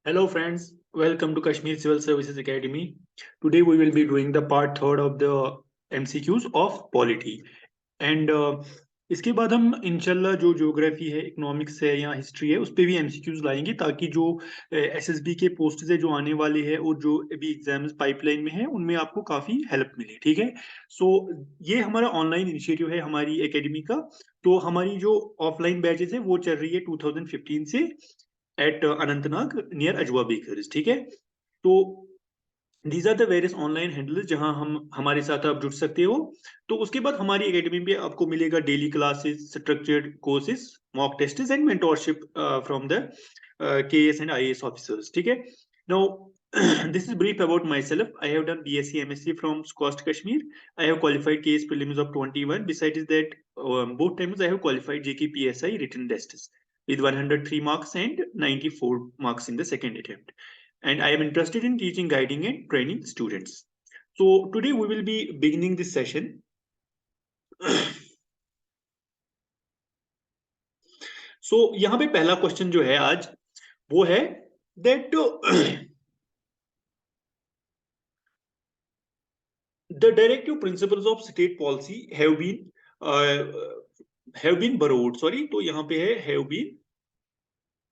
Hello friends, welcome to Kashmir Civil Services Academy. Today we will be doing the part third of the MCQs of polity. And इसके बाद हम इंशाल्लाह जो geography है, economics है या हिस्ट्री है, उस पे भी एमसीक्यूज लाएंगे ताकि जो एसएसबी के पोस्ट है जो आने वाले हैं और जो अभी एग्जाम्स पाइपलाइन में है उनमें आपको काफी हेल्प मिले। ठीक है। सो ये हमारा ऑनलाइन इनिशिएटिव है हमारी एकेडमी का। तो हमारी जो ऑफलाइन बैचेस है वो चल रही है 2015 से at Anantnag near Ajwa bakers. ठीक है। तो these are the various online handles जहां हम हमारे साथ आप जुड़ सकते हो। तो उसके बाद हमारी एकेडमी पे आपको मिलेगा daily classes, structured courses, mock tests and mentorship from the KS and IAS officers. ठीक है। Now this is brief about myself. I have done BSc MSc from SCOST Kashmir. I have qualified KS prelims of 21. Besides that, both times I have qualified JKPSI written tests with 103 marks and 94 marks in the second attempt. And I am interested in teaching, guiding, and training students. So today we will be beginning this session. So यहाँ पे पहला question जो है आज वो है that the directive principles of state policy have been borrowed. Sorry, तो यहाँ पे है have been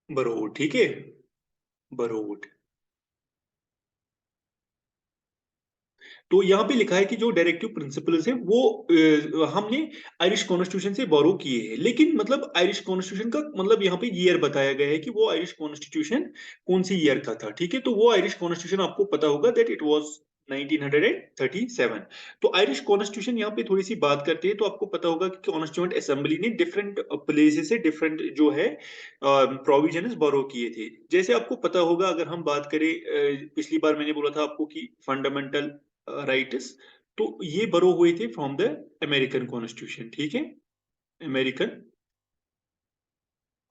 borrowed. ठीक है, borrowed. तो यहाँ पे लिखा है कि जो डायरेक्टिव प्रिंसिपल्स है वो हमने आयरिश कॉन्स्टिट्यूशन से बोरो किए हैं। लेकिन मतलब आयरिश कॉन्स्टिट्यूशन का मतलब यहाँ पे ईयर बताया गया है कि वो आयरिश कॉन्स्टिट्यूशन कौन सी ईयर का था। ठीक है। तो वो आयरिश कॉन्स्टिट्यूशन आपको पता होगा दैट इट वाज 1937। तो आयरिश कॉन्स्टिट्यूशन यहाँ पे थोड़ी सी बात करते हैं तो आपको पता होगा कि कॉन्स्टिट्यूएंट असेंबली ने डिफरेंट प्लेसेस से डिफरेंट जो है प्रोविजंस बोरो किए थे। जैसे आपको पता होगा, अगर हम बात करें, पिछली बार मैंने बोला था आपको कि फंडामेंटल राइट्स, तो ये बरो हुए थे फ्रॉम द अमेरिकन कॉन्स्टिट्यूशन। ठीक है, अमेरिकन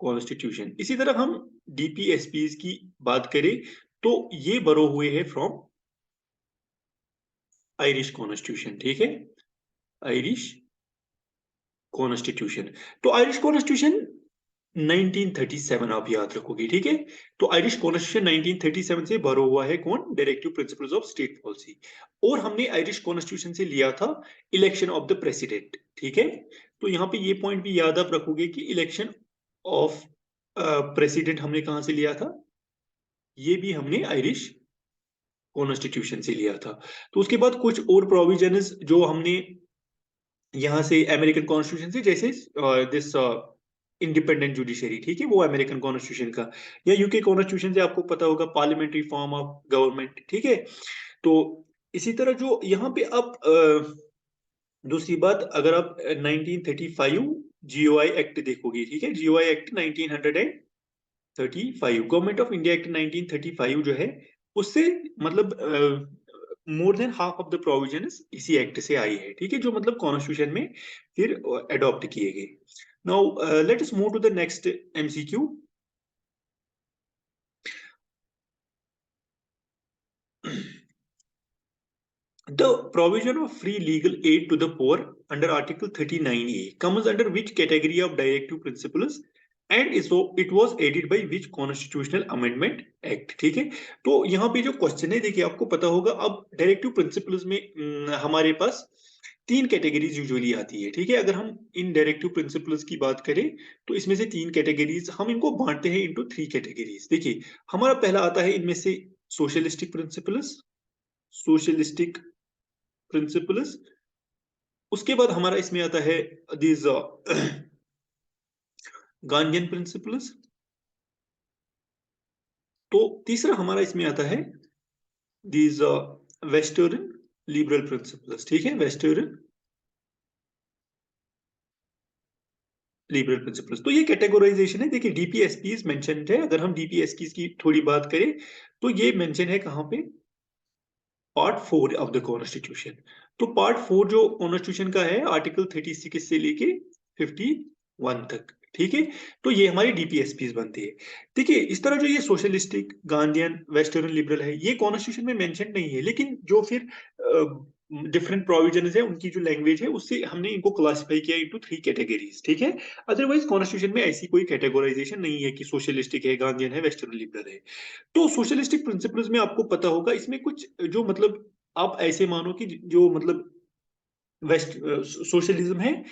कॉन्स्टिट्यूशन। इसी तरह हम डीपीएसपीज की बात करें तो ये बरो हुए हैं फ्रॉम आयरिश कॉन्स्टिट्यूशन। ठीक है, आयरिश कॉन्स्टिट्यूशन। तो आयरिश कॉन्स्टिट्यूशन 1937 आप याद रखोगे। ठीक है। तो आयरिश कॉन्स्टिट्यूशन 1937 से भरा हुआ है कौन? Directive principles of state policy. और हमने आयरिश कॉन्स्टिट्यूशन से लिया था इलेक्शन ऑफ द प्रेसिडेंट। ठीक है। तो यहाँ पे ये पॉइंट भी याद आप रखोगे कि इलेक्शन ऑफ प्रेसिडेंट हमने कहां से लिया था? ये भी हमने आयरिश कॉन्स्टिट्यूशन से लिया था। तो उसके बाद कुछ और प्रोविजंस जो हमने यहाँ से अमेरिकन कॉन्स्टिट्यूशन से, जैसे दिस इंडिपेंडेंट जुडिशरी। ठीक है, वो अमेरिकन कॉन्स्टिट्यूशन का, या यूके कॉन्स्टिट्यूशन से आपको पता होगा पार्लियामेंट्री फॉर्म ऑफ गवर्नमेंट। ठीक है। तो इसी तरह जो यहाँ पे आप दूसरी बात, अगर आप 1935 जीओआई एक्ट देखोगे। ठीक है, GOI act 1935, government of India act 1935 जो है उससे मतलब more than half of the provisions इसी एक्ट से आई है। ठीक है, जो मतलब कॉन्स्टिट्यूशन में फिर अडॉप्ट किए गए। Now let us move to the next MCQ. The provision of free legal aid to the poor under Article 39A comes under which category of directive principles and so it was aided by which constitutional amendment act? ठीक है। तो यहाँ पे जो question है, देखिए आपको पता होगा, अब डायरेक्टिव प्रिंसिपल्स में हमारे पास तीन कैटेगरीज यूजुअली आती है। ठीक है, अगर हम इन डायरेक्टिव प्रिंसिपल्स की बात करें तो इसमें से तीन कैटेगरीज हम इनको बांटते हैं इनटू थ्री कैटेगरीज। देखिए, हमारा पहला आता है इनमें से सोशलिस्टिक प्रिंसिपल्स, सोशलिस्टिक प्रिंसिपल्स। उसके बाद हमारा इसमें आता है दीज गांधीयन प्रिंसिपल्स। तो तीसरा हमारा इसमें आता है दीज वेस्टर्न लिबरल प्रिंसिपल्स। ठीक है, वेस्टर्न लिबरल प्रिंसिपल्स। तो ये कैटेगराइजेशन है। देखिए, डीपीएसपीज मेंशन्ड है। अगर हम डीपीएसपीज की थोड़ी बात करें तो ये मेंशन है कहां पे? Part 4 of the constitution. तो पार्ट 4 जो कॉन्स्टिट्यूशन का है, आर्टिकल 36 से लेके 51 तक। ठीक है। तो ये हमारी डीपीएसपीज बनती है। देखिए, इस तरह जो ये सोशलिस्टिक, गांधीयन, वेस्टर्न लिबरल है, ये कॉन्स्टिट्यूशन में मेंशन नहीं है। लेकिन जो फिर डिफरेंट प्रोविजन है, उनकी जो लैंग्वेज है उससे हमने इनको क्लासिफाई किया इनटू 3 कैटेगरीज, ठीक है। अदरवाइज कॉन्स्टिट्यूशन में ऐसी कोई कैटेगराइजेशन नहीं है कि सोशलिस्टिक है, गांधीयन है, वेस्टर्न लिबरल है। तो सोशलिस्टिक प्रिंसिपल्स में आपको पता होगा इसमें कुछ जो मतलब आप ऐसे मानो कि जो मतलब वेस्ट सोशलिज्म है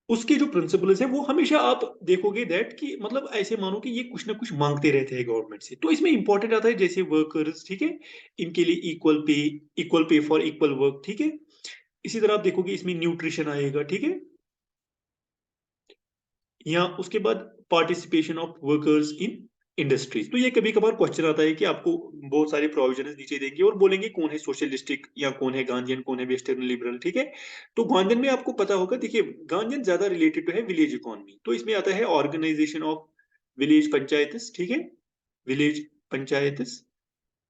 उसके जो प्रिंसिपल्स है वो हमेशा आप देखोगे दैट कि मतलब ऐसे मानो कि ये कुछ ना कुछ मांगते रहते हैं गवर्नमेंट से। तो इसमें इंपॉर्टेंट आता है जैसे वर्कर्स, ठीक है, इनके लिए equal pay for equal work, ठीक है। इसी तरह आप देखोगे इसमें न्यूट्रिशन आएगा, ठीक है, या उसके बाद participation of workers in industries. तो ये कभी कभार क्वेश्चन आता है कि आपको बहुत सारे प्रोविजन नीचे देंगे और बोलेंगे कौन है सोशलिस्टिक या कौन है गांधीयन, कौन है वेस्टर्न लिबरल, ठीक है। तो गांधीयन में आपको पता होगा, देखिए गांधीयन ज्यादा रिलेटेड तो है विलेज इकोनॉमी, तो इसमें आता है ऑर्गेनाइजेशन ऑफ विलेज पंचायत, ठीक है, विलेज पंचायत।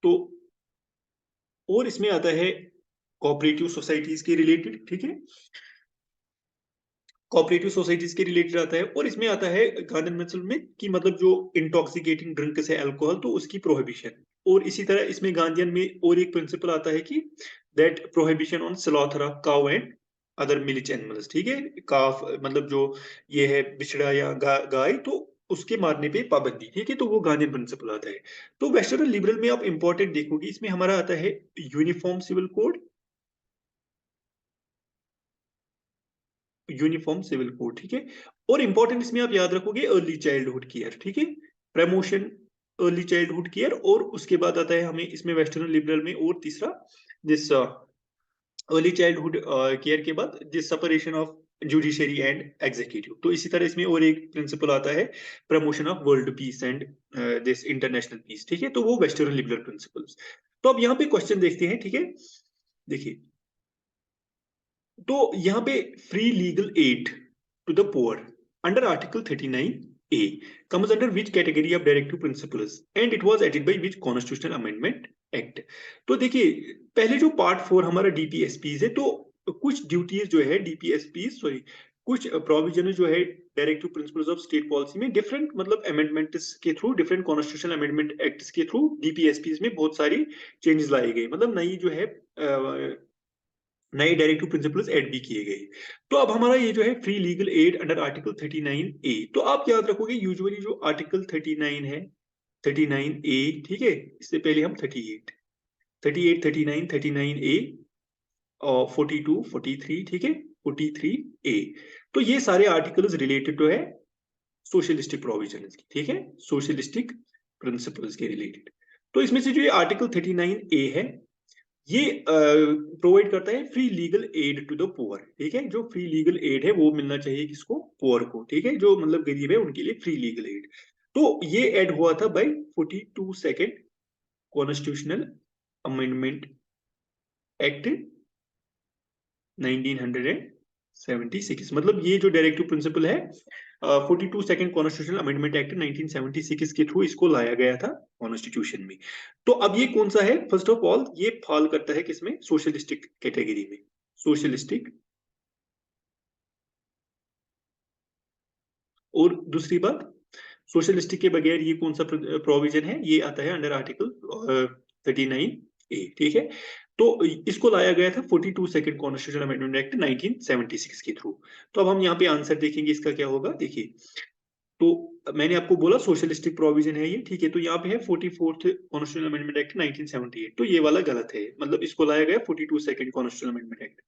तो और इसमें आता है कोऑपरेटिव सोसाइटीज के रिलेटेड, ठीक है, कोऑपरेटिव सोसाइटीज के रिलेटेड आता है। और इसमें आता है गांधीयन प्रिंसिपल में कि मतलब जो इंटॉक्सिकेटिंग ड्रिंक्स है अल्कोहल, तो उसकी प्रोहिबिशन। और इसी तरह इसमें गांधीयन में और एक प्रिंसिपल आता है कि that prohibition on slaughter of cow and other मिलिच एनिमल्स, ठीक है, काफ मतलब जो ये है बिछड़ा या गाय, तो उसके मारने पे पाबंदी, ठीक है। तो वो गांधीयन प्रिंसिपल आता है। तो वेस्टर्न लिबरल में आप इंपॉर्टेंट देखोगे इसमें हमारा आता है uniform civil code, uniform civil code, ठीक है। और इंपॉर्टेंट इसमें आप याद रखोगे अर्ली चाइल्डहुड केयर, ठीक है, प्रमोशन अर्ली चाइल्डहुड केयर। और उसके बाद आता है हमें इसमें वेस्टर्न लिबरल में और तीसरा दिस अर्ली चाइल्डहुड केयर के बाद this separation of judiciary and executive. तो इसी तरह इसमें और एक प्रिंसिपल आता है promotion of world peace and this international peace, ठीक है। तो वो वेस्टर्न लिबरल प्रिंसिपल्स। तो अब यहाँ पे क्वेश्चन देखते हैं, ठीक है। देखिए, तो यहाँ पे free legal aid to the poor under article 39A comes under which category of directive principles and it was added by which constitutional amendment act। तो देखिए पहले जो पार्ट 4 हमारा डीपीएसपीज है, तो कुछ ड्यूटीज जो है डीपीएसपीज सॉरी कुछ प्रोविजन जो है directive principles of state policy में डिफरेंट मतलब अमेंडमेंट्स के through, different constitutional amendment acts के थ्रू डीपीएसपीज में बहुत सारी चेंजेस लाए गए, मतलब नई जो है नए डायरेक्टिव प्रिंसिपल्स ऐड भी किए गए। तो अब हमारा ये जो है free legal add under article 39A, तो आप याद रखोगे यूजुअली जो आर्टिकल 39 है 39A, ठीक है, इससे पहले हम 38 38 39 39A और 42 43, ठीक है, 43A। तो ये सारे आर्टिकल्स रिलेटेड तो है सोशलिस्टिक प्रोविजन की, ठीक है, सोशलिस्टिक प्रिंसिपल्स के रिलेटेड। तो इसमें से जो ये आर्टिकल 39A है ये प्रोवाइड करता है free legal aid to the poor, ठीक है। जो फ्री लीगल एड है वो मिलना चाहिए किसको, पुअर को, ठीक है, जो मतलब गरीब है उनके लिए फ्री लीगल एड। तो ये ऐड हुआ था by 42 second constitutional amendment act 1976, मतलब ये जो डायरेक्टिव प्रिंसिपल है 42 सेकेंड कॉन्स्टिट्यूशनल अमेंडमेंट एक्ट 1976 के थ्रू इसको लाया गया था कॉन्स्टिट्यूशन में। तो अब ये कौन सा है, फर्स्ट ऑफ ऑल ये फॉल करता है किसमें, सोशलिस्टिक कैटेगरी में, सोशलिस्टिक। और दूसरी बात, सोशलिस्टिक के बगैर ये कौन सा प्रोविजन है, ये आता है अंडर आर्टिकल 39A, ठीक है। तो इसको लाया गया था 42 सेकेंड कॉन्स्टिट्यूशनल अमेंडमेंट एक्ट 1976 के थ्रू। तो अब हम यहाँ पे आंसर देखेंगे इसका क्या होगा, देखिए। तो मैंने आपको बोला सोशलिस्टिक प्रोविजन है ये, ठीक है। तो यहाँ पे है 44th कॉन्स्टिट्यूशनल अमेंडमेंट एक्ट 1978, तो ये वाला गलत है, मतलब इसको लाया गया 42 सेकंड कॉन्स्टिट्यूशनल अमेंडमेंट एक्ट।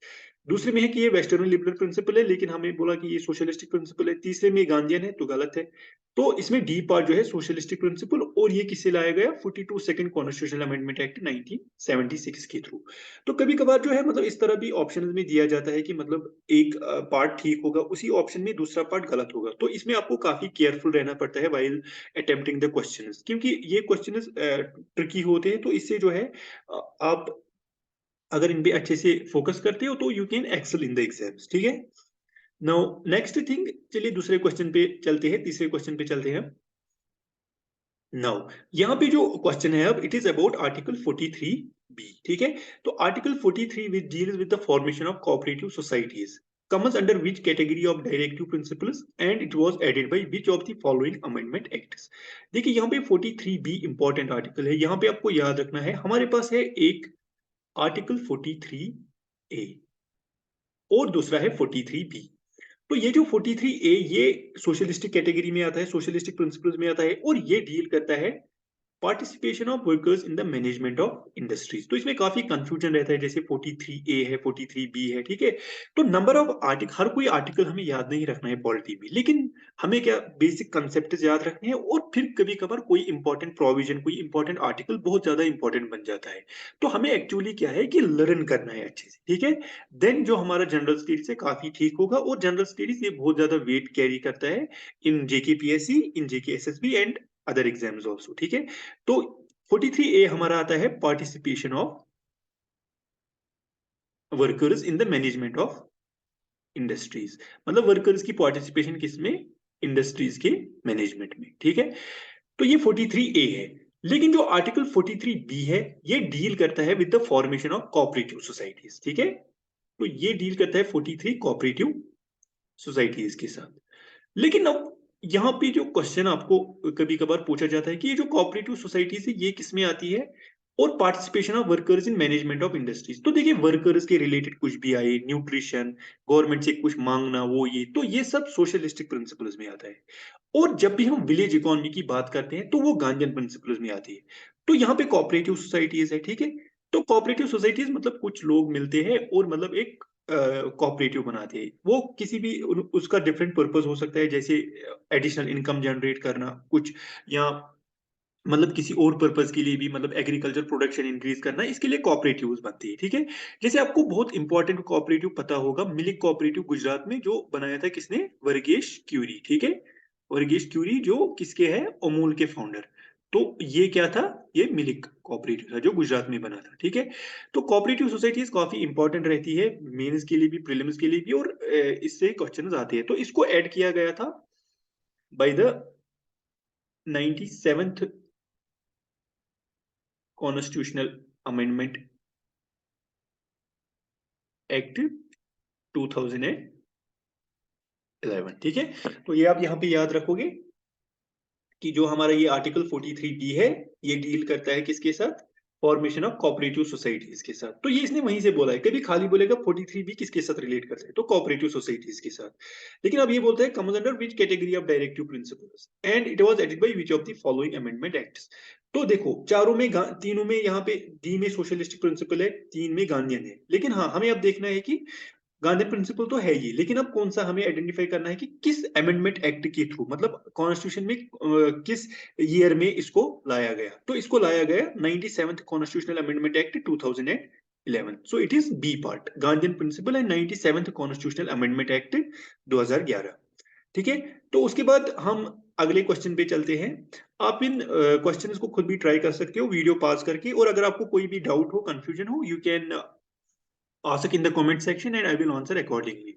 दूसरे में है कि ये वेस्टर्न लिबरल प्रिंसिपल है, लेकिन हमें बोला कि ये सोशलिस्टिक प्रिंसिपल है। तीसरे में गांधीयन है, तो गलत है। तो इसमें डी पार्ट जो है सोशलिस्टिक प्रिंसिपल, और ये किससे लाया गया, 42 सेकंड कॉन्स्टिट्यूशनल अमेंडमेंट एक्ट 1976 के थ्रू। तो कभी कभार जो है मतलब इस तरह भी ऑप्शन में दिया जाता है कि मतलब एक पार्ट ठीक होगा उसी ऑप्शन में दूसरा पार्ट गलत होगा। तो इसमें आपको काफी केयरफुल रहना पड़ता है व्हाइल अटेम्प्टिंग द क्वेश्चंस, क्योंकि ये क्वेश्चंस ट्रिकी होते हैं। तो इससे जो है आप अगर इन पे अच्छे से फोकस करते हो तो you can excel in the exams, ठीक है। नाउ नेक्स्ट थिंग, चलिए दूसरे क्वेश्चन पे चलते हैं, तीसरे क्वेश्चन पे चलते हैं। नाउ यहाँ पे जो क्वेश्चन है अब it is about article 43B, ठीक है। तो article 43 which deals with the formation of cooperative societies comes under which category of directive principles and it was added by which of the following amendment acts। देखिए यहाँ पे 43B important article है, यहाँ पे आपको याद रखना है हमारे पास है एक आर्टिकल 43 ए और दूसरा है 43 बी। तो ये जो 43 ए ये सोशलिस्टिक कैटेगरी में आता है, सोशलिस्टिक प्रिंसिपल्स में आता है और ये डील करता है participation of workers in the management of industries. तो इसमें काफी कंफ्यूजन रहता है, जैसे 43 ए है, 43 बी है, ठीक है। तो नंबर ऑफ आर्टिकल, हर कोई आर्टिकल हमें याद नहीं रखना है पॉलिटी में, लेकिन हमें क्या बेसिक कंसेप्ट याद रखने हैं और फिर कभी कभार कोई इंपॉर्टेंट प्रोविजन, कोई इंपॉर्टेंट आर्टिकल बहुत ज्यादा इंपॉर्टेंट बन जाता है। तो हमें एक्चुअली क्या है कि लर्न करना है अच्छे से, ठीक है। देन जो हमारा जनरल स्टडीज है काफी ठीक होगा, और जनरल स्टडीज ये बहुत ज्यादा वेट कैरी करता है in JKPSC, in JKSSB and other exams also, ठीक है। तो 43A हमारा आता है participation of workers in the management of industries, मतलब वर्कर्स की पार्टिसिपेशन किसमें, इंडस्ट्रीज के मैनेजमेंट में, ठीक है। तो ये 43A है। लेकिन जो आर्टिकल 43B है ये डील करता है with the formation of cooperative societies, ठीक है। तो ये डील करता है 43 कोऑपरेटिव सोसाइटीज के साथ। लेकिन अब यहाँ पे जो क्वेश्चन आपको कभी कभार पूछा जाता है कि ये जो कोऑपरेटिव सोसाइटीज है ये किसमें आती है, और participation of workers in management of industries. तो देखिए वर्कर्स के रिलेटेड कुछ भी आए, न्यूट्रिशन, गवर्नमेंट से कुछ मांगना, वो ये, तो ये सब सोशलिस्टिक प्रिंसिपल्स में आता है। और जब भी हम विलेज इकोनॉमी की बात करते हैं तो वो गांधीयन प्रिंसिपल्स में आती है। तो यहाँ पे कोऑपरेटिव सोसाइटीज है, ठीक है। तो कोऑपरेटिव सोसाइटीज मतलब कुछ लोग मिलते हैं और मतलब एक कोऑपरेटिव बनाते हैं। वो किसी भी उसका डिफरेंट पर्पस हो सकता है, जैसे एडिशनल इनकम जनरेट करना कुछ, या मतलब किसी और पर्पस के लिए भी, मतलब एग्रीकल्चर प्रोडक्शन इंक्रीज करना, इसके लिए कोऑपरेटिव्स बनती है, ठीक है। जैसे आपको बहुत इंपॉर्टेंट कोऑपरेटिव पता होगा, मिल्क कोऑपरेटिव गुजरात में जो बनाया था किसने, वर्गेश क्यूरी, ठीक है। वर्गेश क्यूरी जो किसके है, अमूल के फाउंडर। तो ये क्या था, ये मिल्क कोऑपरेटिव था जो गुजरात में बना था, ठीक है। तो कोऑपरेटिव सोसाइटीज काफी इंपॉर्टेंट रहती है मेंस के लिए भी, प्रीलिम्स के लिए भी, और इससे क्वेश्चन आते हैं। तो इसको ऐड किया गया था by the 97th constitutional amendment act 2011, ठीक है। तो ये आप यहाँ पे याद रखोगे कि जो हमारा ये आर्टिकल 43B है ये डील करता है किसके साथ, फॉर्मेशन ऑफ कोऑपरेटिव सोसाइटीज के साथ। तो ये इसने वहीं से बोला है, कभी खाली बोलेगा 43B किसके साथ रिलेट करता है, तो कोऑपरेटिव सोसाइटीज के साथ। लेकिन अब ये बोलता है comes under which category of directive principles and it was added by which of the following amendment acts. तो देखो चारों में, तीनों में, यहाँ पे डी में सोशलिस्टिक प्रिंसिपल है, तीन में गांधीयन है। लेकिन हाँ हमें अब देखना है कि गांधी प्रिंसिपल तो है ही, लेकिन अब कौन सा हमें आइडेंटिफाई करना है कि किस अमेंडमेंट एक्ट के थ्रू, मतलब कॉन्स्टिट्यूशन में किस ईयर में इसको लाया गया। तो इसको लाया गया 97th constitutional amendment act 2011। So it is B part, Gandhian principle and 97th constitutional amendment act 2011, ठीक है। तो उसके बाद हम अगले क्वेश्चन पे चलते हैं। आप इन क्वेश्चंस को खुद भी ट्राई कर सकते हो वीडियो पॉज करके, और अगर आपको कोई भी डाउट हो, कंफ्यूजन हो, you can ask in the comment section and I will answer accordingly.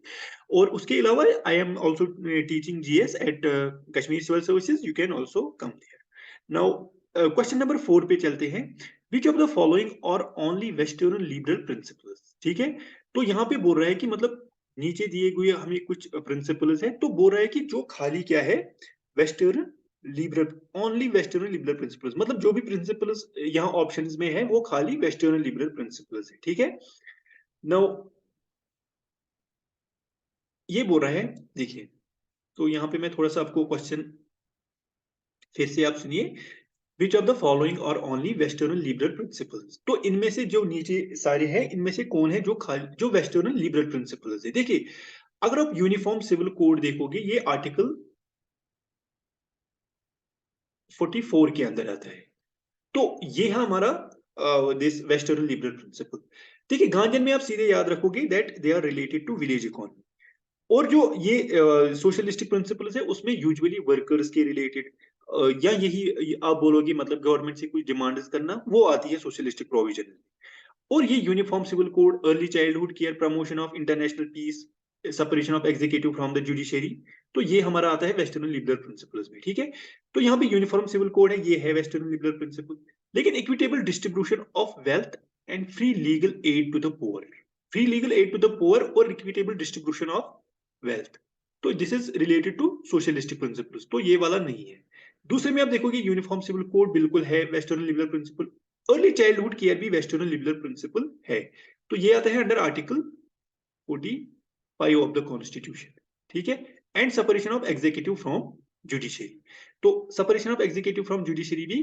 और उसके अलावा I am also teaching GS at Kashmir Civil Services. You can also come there. Now question number 4 पे चलते हैं। Which of the following are only Western liberal principles? ठीक है। तो यहाँ पे बोल रहा है कि मतलब नीचे दिए हुए हमें कुछ प्रिंसिपल्स है, तो बोल रहा है कि जो खाली क्या है, western liberal, only western liberal principles, मतलब जो भी प्रिंसिपल्स यहाँ ऑप्शंस में है वो खाली वेस्टर्न लिबरल प्रिंसिपल्स है, ठीक है। नाउ ये बोल रहा है, देखिए, तो यहाँ पे मैं थोड़ा सा आपको क्वेश्चन फिर से आप सुनिए। Which of the following are only western liberal principles. तो इनमें से जो नीचे सारे हैं इनमें से कौन है जो खाली जो वेस्टर्न लिबरल प्रिंसिपल्स है। देखिए अगर आप यूनिफॉर्म सिविल कोड देखोगे ये आर्टिकल 44 के अंदर आता है। तो ये है हमारा दिस वेस्टर्न लिबरल प्रिंसिपल। देखिए गांधीयन में आप सीधे याद रखोगे that they are related to village economy, और जो ये सोशलिस्टिक प्रिंसिपल्स है उसमें यूजुअली वर्कर्स के रिलेटेड या यही आप बोलोगे मतलब गवर्नमेंट से कुछ डिमांड्स करना, वो आती है सोशलिस्टिक प्रोविजन। और ये uniform civil code, early childhood care, promotion of international peace, separation of executive from the judiciary, तो ये हमारा आता है वेस्टर्न लिबरल प्रिंसिपल्स में, ठीक है। तो यहाँ पे यूनिफॉर्म सिविल कोड है, ये है वेस्टर्न लिबरल प्रिंसिपल। लेकिन equitable distribution of wealth and free legal aid to the poor, free legal aid to the poor और इक्विटेबल डिस्ट्रीब्यूशन ऑफ वेल्थ, तो this is related to socialistic principles, तो ये वाला नहीं है। दूसरे में आप देखोगे यूनिफॉर्म सिविल कोड बिल्कुल है western liberal principle, early childhood care भी वेस्टर्न लिबरल प्रिंसिपल है। तो ये आता है under article 45 of the constitution, ठीक है। And separation of executive from judiciary, तो separation of executive from judiciary भी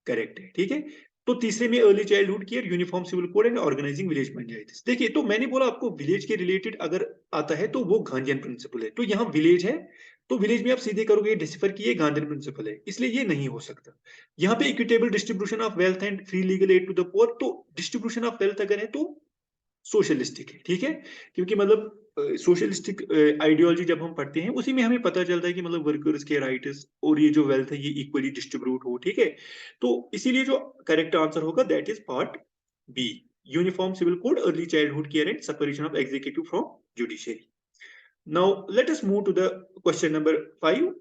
करेक्ट है, ठीक है। तो तीसरे में early childhood care, uniform civil code and organising village panchayat. देखिए, तो मैंने बोला आपको विलेज के रिलेटेड अगर आता है तो वो गांधीयन प्रिंसिपल है, तो यहाँ विलेज है, तो विलेज में आप सीधे करोगे डिसिफर किए गांधीयन प्रिंसिपल है, इसलिए ये नहीं हो सकता। यहाँ पे equitable distribution of wealth and free legal aid to the poor, तो डिस्ट्रीब्यूशन ऑफ वेल्थ अगर है तो सोशलिस्टिक है, ठीक है। क्योंकि मतलब सोशलिस्टिक आइडियोलॉजी जब हम पढ़ते हैं उसी में हमें पता चलता है कि मतलब वर्कर्स के राइट्स और ये जो वेल्थ है ये इक्वली डिस्ट्रीब्यूट हो, ठीक है। तो इसीलिए जो करेक्ट आंसर होगा that is part B, uniform civil code, early childhood care and separation of executive from judiciary. Now let us move to the question number 5।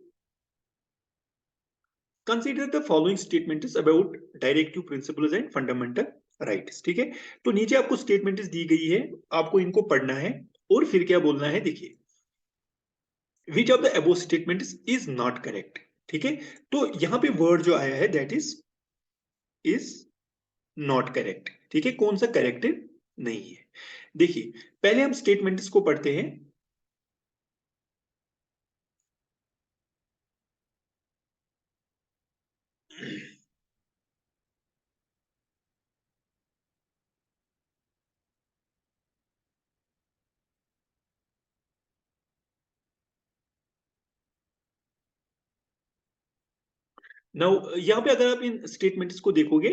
Consider the following statements about directive principles and fundamental rights, ठीक है। तो नीचे आपको statements दी गई है, आपको इनको पढ़ना है और फिर क्या बोलना है। देखिए, विच of the above statements is not correct, ठीक है। तो यहां पे वर्ड जो आया है दैट इज नॉट करेक्ट, ठीक है। कौन सा करेक्ट नहीं है, देखिए पहले हम स्टेटमेंट्स को पढ़ते हैं। नाउ यहां पे अगर आप इन स्टेटमेंट्स को देखोगे,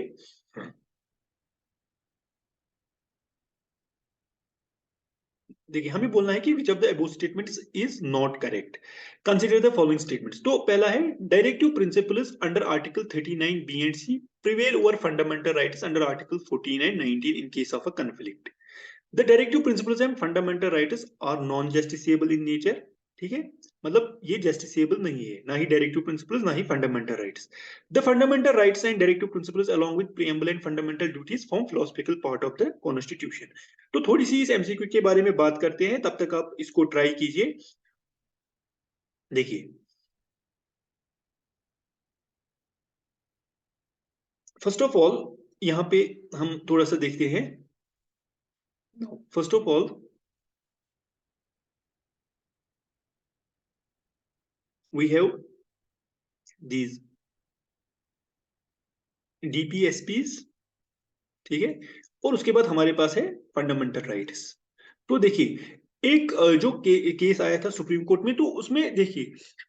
देखिए हमें बोलना है कि which of the above statements is not correct. Consider the following statements. तो पहला है directive principles under article 39 B and C prevail over fundamental rights under article 14 and 19 in case of a conflict. The directive principles and fundamental rights are non justiciable in nature, ठीक है। मतलब ये justiciable नहीं है, ना ही directive principles ना ही fundamental rights. The fundamental rights and directive principles along with preamble and fundamental duties form philosophical part of the constitution. तो थोड़ी सी इस एमसीक्यू के बारे में बात करते हैं, तब तक आप इसको ट्राई कीजिए। देखिए, फर्स्ट ऑफ ऑल यहाँ पे हम थोड़ा सा देखते हैं। First of all we have these DPSPs, ठीक है। और उसके बाद हमारे पास है फंडामेंटल राइट्स। तो देखिए, एक जो केस आया था सुप्रीम कोर्ट में, तो उसमें देखिए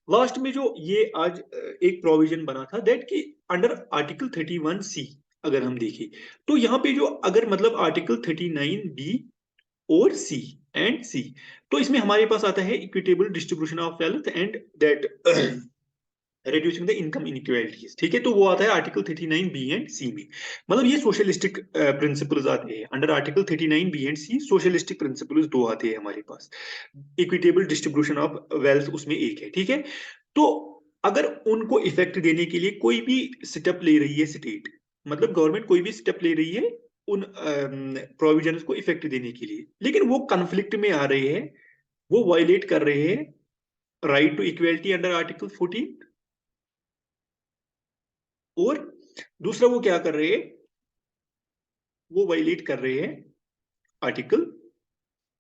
लास्ट में जो ये आज एक प्रोविजन बना था दैट कि अंडर आर्टिकल 31 सी अगर हम देखें, तो यहाँ पे जो अगर मतलब आर्टिकल 39 बी और सी एंड सी, तो इसमें हमारे पास आता है equitable distribution of wealth and that reducing the income inequalities, ठीक है। तो वो आता है आर्टिकल 39 बी एंड सी में। मतलब ये सोशलिस्टिक प्रिंसिपल्स आते हैं under article 39 B and C. Socialistic principles दो आते हैं हमारे पास, इक्विटेबल डिस्ट्रीब्यूशन ऑफ वेल्थ उसमें एक है, ठीक है। तो अगर उनको इफेक्ट देने के लिए कोई भी स्टेप ले रही है स्टेट, मतलब गवर्नमेंट कोई भी स्टेप ले रही है उन प्रोविजंस को इफेक्ट देने के लिए, लेकिन वो कन्फ्लिक्ट में आ रहे हैं, वो वायलेट कर रहे हैं right to equality under article 14, और दूसरा वो क्या कर रहे हैं, वो वायलेट कर रहे हैं आर्टिकल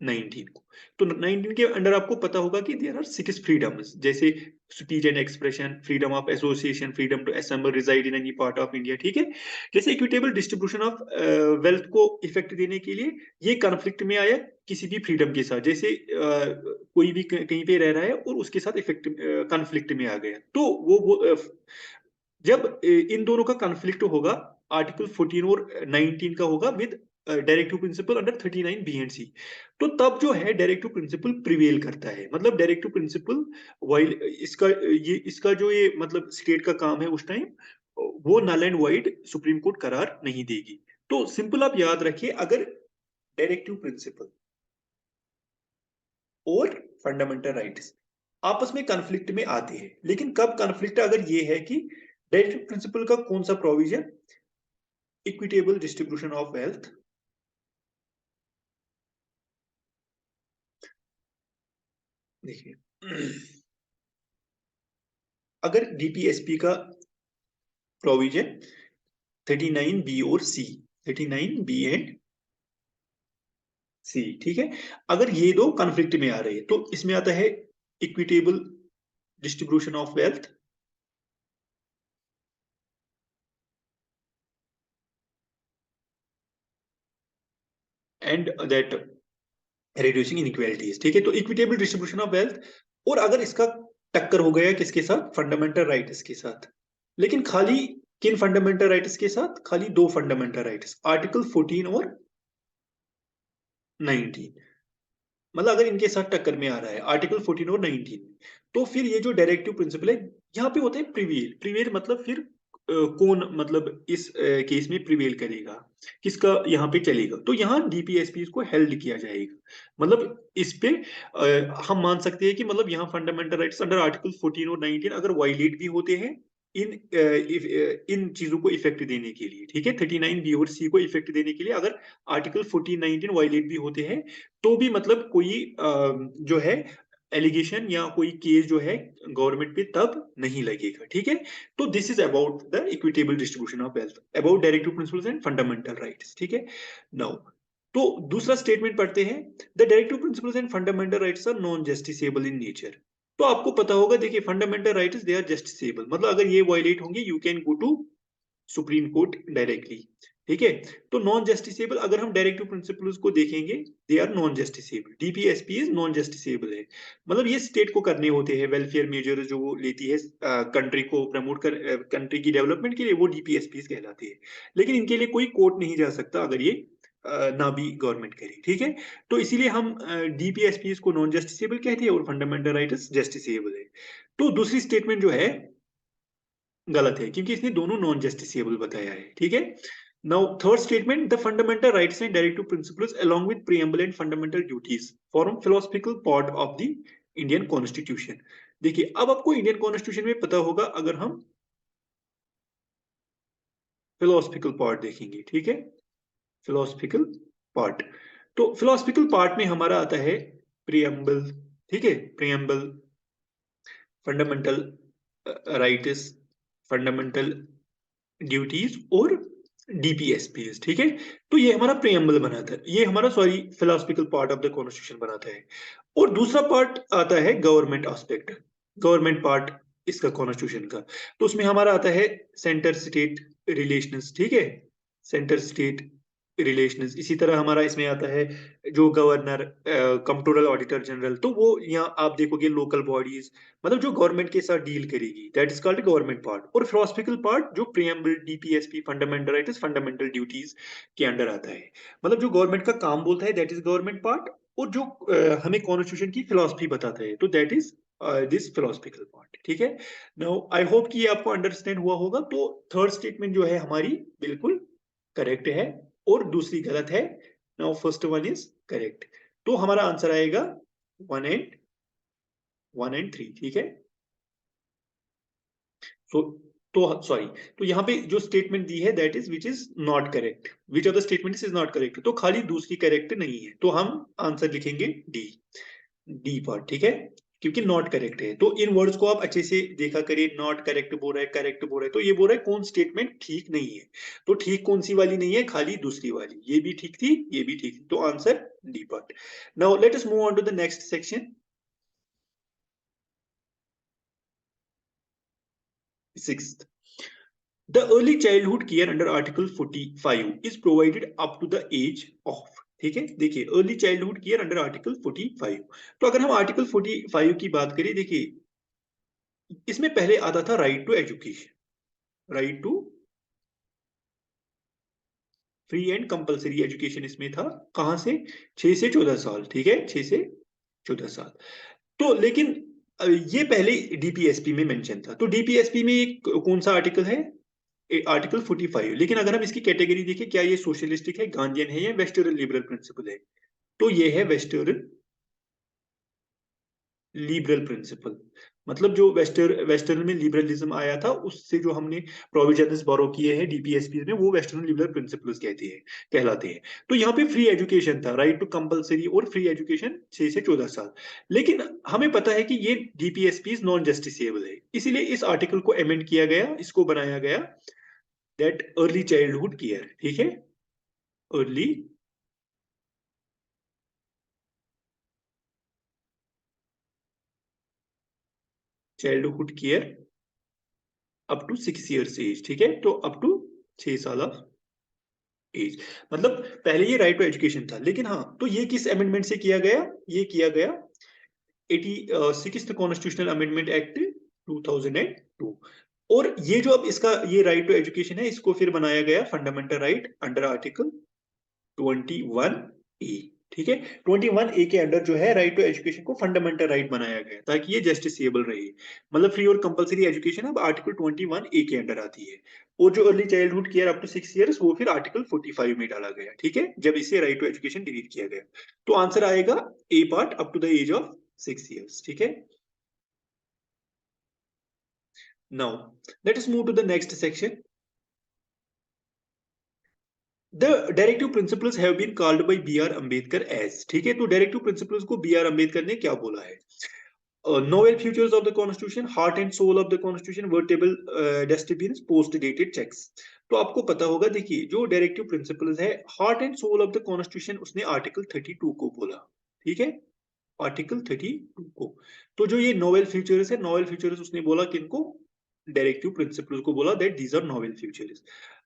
19 को। तो 19 के अंडर आपको पता होगा कि देयर आर 6 फ्रीडम्स, जैसे speech and expression, freedom of association, freedom to assemble reside in any part of India, ठीक है। जैसे इक्विटेबल डिस्ट्रीब्यूशन ऑफ वेल्थ को इफेक्ट देने के लिए ये कॉन्फ्लिक्ट में आया किसी भी फ्रीडम के साथ, जैसे कोई भी कहीं पे रह रहा है और उसके साथ इफेक्ट कॉन्फ्लिक्ट में आ गया, तो वो जब इन दोनों का कॉन्फ्लिक्ट होगा आर्टिकल 14 और 19 का होगा with directive principle under 39 B and C, तो तब जो है डायरेक्टिव प्रिंसिपल प्रिवेल करता है। मतलब डायरेक्टिव प्रिंसिपल वाइल इसका जो ये मतलब स्टेट का काम है उस टाइम, वो null and void Supreme Court करार नहीं देगी। तो सिंपल आप याद रखिए, अगर डायरेक्टिव प्रिंसिपल और फंडामेंटल राइट्स आपस में कॉन्फ्लिक्ट में आते हैं, लेकिन कब कॉन्फ्लिक्ट अगर ये है कि डायरेक्टिव प्रिंसिपल का कौन सा provision, equitable distribution of wealth, देखिए अगर डीपीएसपी का प्रोविजन 39 बी और सी, 39 बी एंड सी, ठीक है। अगर ये दो कॉन्फ्लिक्ट में आ रहे हैं तो इसमें आता है equitable distribution of wealth and that reducing inequalities, ठीक है। तो इक्विटेबल डिस्ट्रीब्यूशन ऑफ वेल्थ, और अगर इसका टक्कर हो गया किसके साथ, फंडामेंटल राइट्स के साथ, लेकिन खाली किन फंडामेंटल राइट्स के साथ, खाली दो फंडामेंटल राइट्स, आर्टिकल 14 और 19, मतलब अगर इनके साथ टक्कर में आ रहा है आर्टिकल 14 और 19 में, तो फिर ये जो डायरेक्टिव प्रिंसिपल है यहाँ पे होता है प्रिवेल, प्रिवेल मतलब फिर कौन, मतलब इस केस में प्रिवेल करेगा, किसका यहाँ पे चलेगा, तो यहाँ डीपीएसपी को हेल्ड किया जाएगा। मतलब इस पे हम मान सकते हैं कि मतलब यहाँ फंडामेंटल राइट्स अंडर आर्टिकल 14 और 19 अगर वायलेट भी होते हैं इन चीजों को इफेक्ट देने के लिए, ठीक है, 39 बी और सी को इफेक्ट देने के लिए अगर आर्टिकल 14 19 वायलेट भी होते हैं तो भी मतलब कोई जो है एलिगेशन या कोई केस जो है गवर्नमेंट पे तब नहीं लगेगा, ठीक है। तो this is about the equitable distribution of wealth, about directive principles and fundamental rights, ठीक है। नाउ तो दूसरा स्टेटमेंट पढ़ते हैं, the directive principles and fundamental rights are non justiciable in nature. तो आपको पता होगा, देखिए fundamental rights they are justiciable, मतलब अगर ये वायलेट होंगे you can go to Supreme Court directly, ठीक है। तो नॉन जस्टिसेबल अगर हम डायरेक्टिव प्रिंसिपल्स को देखेंगे, they are non justiciable, DPSP is non justiciable है, मतलब ये स्टेट को करने होते हैं वेलफेयर मेजर जो वो लेती है कंट्री को प्रमोट कर, कंट्री की डेवलपमेंट के लिए, वो डीपीएसपी कहलाते हैं। लेकिन इनके लिए कोई कोर्ट नहीं जा सकता अगर ये ना भी गवर्नमेंट करे, ठीक है। तो इसीलिए हम डीपीएसपी को नॉन जस्टिसेबल कहते हैं और फंडामेंटल राइट्स जस्टिसेबल है। तो दूसरी स्टेटमेंट जो है गलत है क्योंकि इसने दोनों नॉन जस्टिसेबल बताया है, ठीक है। Now third statement, the fundamental rights and directive principles along with preamble and fundamental duties form philosophical part of the Indian constitution. देखिए अब आपको इंडियन कॉन्स्टिट्यूशन में पता होगा अगर हम फिलोसफिकल पार्ट देखेंगे, ठीक है, फिलोसफिकल पार्ट, तो फिलोसफिकल पार्ट में हमारा आता है प्रीएम्बल, ठीक है, preamble, fundamental rights, fundamental duties और डीपीएसपीएस, ठीक है। तो ये हमारा प्रेम्बल बनाता है, ये हमारा sorry philosophical part of the constitution बनाता है। और दूसरा पार्ट आता है गवर्नमेंट एस्पेक्ट, गवर्नमेंट पार्ट इसका कॉन्स्टिट्यूशन का, तो उसमें हमारा आता है सेंटर स्टेट रिलेशंस, ठीक है, सेंटर स्टेट रिलेशंस। इसी तरह हमारा इसमें आता है जो गवर्नर, कंट्रोलर ऑडिटर जनरल, तो वो यहाँ आप देखोगे लोकल बॉडीज, मतलब जो गवर्नमेंट के साथ डील करेगी, that is called government part. और फिलोसफिकल पार्ट जो preamble, DPSP, fundamental rights, fundamental duties के अंडर आता है, मतलब जो गवर्नमेंट का काम बोलता है दैट इज गवर्नमेंट पार्ट, और जो हमें कॉन्स्टिट्यूशन की फिलोसफी बताता है तो that is this philosophical part, ठीक है। नाउ आई होप कि ये आपको अंडरस्टैंड हुआ होगा। तो थर्ड स्टेटमेंट जो है हमारी बिल्कुल करेक्ट है और दूसरी गलत है। Now first one is correct, तो हमारा आंसर आएगा 1 and 3, ठीक है। सो तो सॉरी, तो यहाँ पे जो स्टेटमेंट दी है that is which is not correct, which of the statement is not correct, तो खाली दूसरी करेक्ट नहीं है, तो हम आंसर लिखेंगे डी, डी पार्ट, ठीक है, क्योंकि नॉट करेक्ट है। तो इन वर्ड्स को आप अच्छे से देखा करिए, नॉट करेक्ट बोल रहा है, करेक्ट बोल रहा है, तो ये बोल रहा है कौन स्टेटमेंट ठीक नहीं है, तो ठीक कौन सी वाली नहीं है, खाली दूसरी वाली, ये भी ठीक थी, ये भी ठीक थी, तो answer D part. Now let us move on to the next section, sixth. The early childhood care under Article 45 is provided up to the age of, ठीक है, देखिए early childhood care under article 45। तो अगर हम article 45 की बात करें, देखिए इसमें पहले आता था right to education, right to free and compulsory education इसमें था, कहां से, 6 से 14 साल, ठीक है, 6 से 14 साल। तो लेकिन ये पहले डीपीएसपी में मेंशन था, तो डीपीएसपी में कौन सा आर्टिकल है, आर्टिकल 45। लेकिन अगर हम इसकी कैटेगरी देखें, क्या ये सोशलिस्टिक है, गांधीयन है, या वेस्टर्न लिबरल प्रिंसिपल है, तो ये है वेस्टर्न लिबरल प्रिंसिपल। मतलब जो वेस्टर्न में लिबरलिज्म आया था उससे जो हमने प्रोविजंस बोरो किए हैं डीपीएसपी में, वो वेस्टर्न लिबरल प्रिंसिपल्स कहते हैं, कहलाते हैं। तो यहाँ पे फ्री एजुकेशन था, राइट टू कंपलसरी और फ्री एजुकेशन 6 से 14 साल। लेकिन हमें पता है कि ये डीपीएसपी नॉन जस्टिसेबल है, इसीलिए इस आर्टिकल को अमेंड किया गया, इसको बनाया गया दैट अर्ली चाइल्डहुड केयर, ठीक है, early childhood care up to 6 years age, ठीक है, तो अप टू 6 साल एज, मतलब पहले ये राइट टू एजुकेशन था, लेकिन हाँ, तो ये किस अमेंडमेंट से किया गया? ये किया गया 86th कॉन्स्टिट्यूशनल अमेंडमेंट एक्ट 2002। और ये जो अब इसका ये राइट टू एजुकेशन है, इसको फिर बनाया गया fundamental right under article 21A, ठीक है। 21A के अंडर जो है राइट टू एजुकेशन को फंडामेंटल राइट बनाया गया ताकि ये जस्टिसेबल रहे, मतलब फ्री और कंपलसरी एजुकेशन अब आर्टिकल 21A के अंडर आती है। और जो early childhood care up to 6 years वो फिर आर्टिकल 45 में डाला गया, ठीक है, जब इसे राइट टू एजुकेशन डिलीट किया गया। तो आंसर आएगा A part up to the age of 6 years, ठीक है। Now let us move to the next section. The directive principles have been called by B.R. Ambedkar as, ठीक है, तो directive principles को बी आर अम्बेडकर ने क्या बोला है? Novel features of the constitution, heart and soul of the constitution, veritable dustbin, post dated cheques. तो आपको पता होगा, देखिए जो डायरेक्टिव प्रिंसिपल्स है, heart and soul of the constitution उसने आर्टिकल 32 को बोला, ठीक है, आर्टिकल 32 को। तो जो ये नोवेल फीचर्स है, नोवेल फीचर्स उसने बोला किनको? डायरेक्टिव प्रिंसिपल्स को बोला that these are novel features.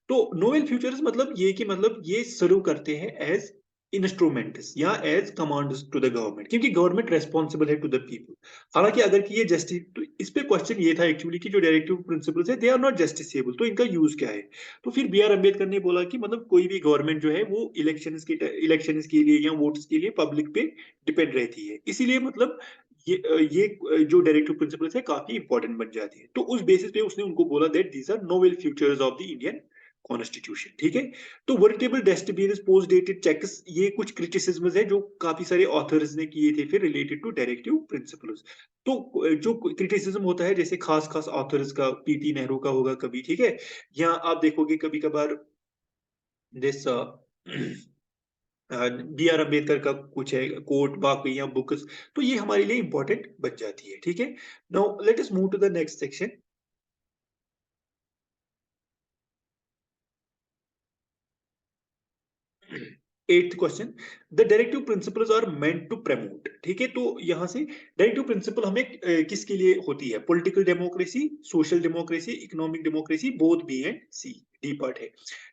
तो नोवेल फीचर्स मतलब ये कि मतलब ये सर्व करते हैं एज इंस्ट्रूमेंट्स या as commands to the government, क्योंकि गवर्नमेंट रेस्पॉन्सिबल है टू द पीपल। हालांकि अगर कि ये जस्टिस, तो इस पे क्वेश्चन ये था एक्चुअली कि जो डायरेक्टिव प्रिंसिपल्स है दे आर नॉट जस्टिसेबल, तो इनका यूज क्या है? तो फिर बी आर अम्बेडकर ने बोला कि मतलब कोई भी गवर्नमेंट जो है वो इलेक्शंस के लिए या वोट्स के लिए पब्लिक पे डिपेंड रहती है, इसीलिए मतलब ये जो डायरेक्टिव प्रिंसिपल्स है काफी इंपॉर्टेंट बन जाती है। तो उस बेसिस पे उसने उनको बोला that these are novel futures of the Indian constitution, ठीक है। तो veritable dustbin post dated cheques, ये कुछ क्रिटिसिज्म्स है जो काफी सारे ऑथर्स ने किए थे फिर रिलेटेड टू डायरेक्टिव प्रिंसिपल्स। तो जो क्रिटिसिज्म होता है जैसे खास खास ऑथर्स का, पीटी नेहरू का होगा कभी, ठीक है, या आप देखोगे कभी कभार दिस बी आर अम्बेडकर का कुछ है कोट बाकी या बुक्स, तो ये हमारे लिए इंपॉर्टेंट बन जाती है, ठीक है। Now let us move to the next section. 8th question, the directive principles are meant to promote, ठीक है, तो यहां से डायरेक्टिव प्रिंसिपल हमें किसके लिए होती है? Political democracy, social democracy, economic democracy, both B and C, D part है,